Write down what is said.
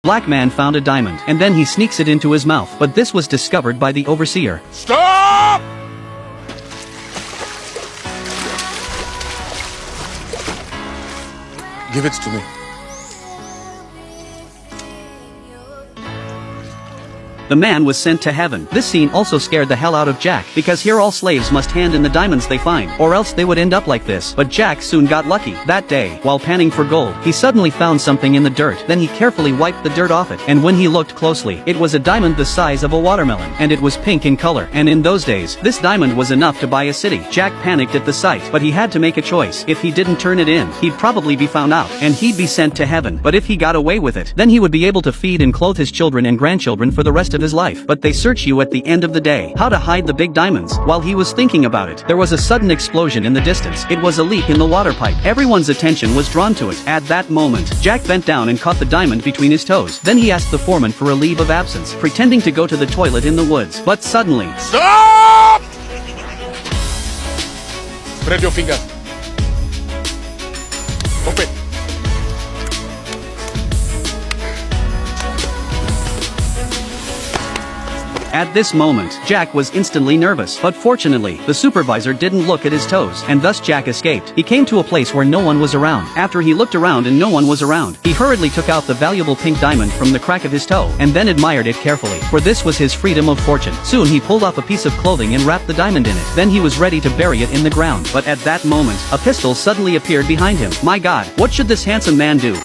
Black man found a diamond, and then he sneaks it into his mouth, but this was discovered by the overseer. Stop! Give it to me. The man was sent to heaven. This scene also scared the hell out of Jack, because here all slaves must hand in the diamonds they find, or else they would end up like this. But Jack soon got lucky. That day, while panning for gold, he suddenly found something in the dirt. Then he carefully wiped the dirt off it, and when he looked closely, it was a diamond the size of a watermelon, and it was pink in color. And in those days, this diamond was enough to buy a city. Jack panicked at the sight, but he had to make a choice. If he didn't turn it in, he'd probably be found out, and he'd be sent to heaven. But if he got away with it, then he would be able to feed and clothe his children and grandchildren for the rest of his life. But they search you at the end of the day. How to hide the big diamonds? While he was thinking about it, there was a sudden explosion in the distance. It was a leak in the water pipe. Everyone's attention was drawn to it. At that moment, Jack bent down and caught the diamond between his toes. Then he asked the foreman for a leave of absence, pretending to go to the toilet in the woods. But suddenly, Stop! Spread your finger. Open. at this moment, Jack was instantly nervous. But fortunately, the supervisor didn't look at his toes, and thus Jack escaped. He came to a place where no one was around. After he looked around and no one was around, he hurriedly took out the valuable pink diamond from the crack of his toe, and then admired it carefully, for this was his freedom of fortune. Soon he pulled off a piece of clothing and wrapped the diamond in it. Then he was ready to bury it in the ground. But at that moment, a pistol suddenly appeared behind him. My God, what should this handsome man do?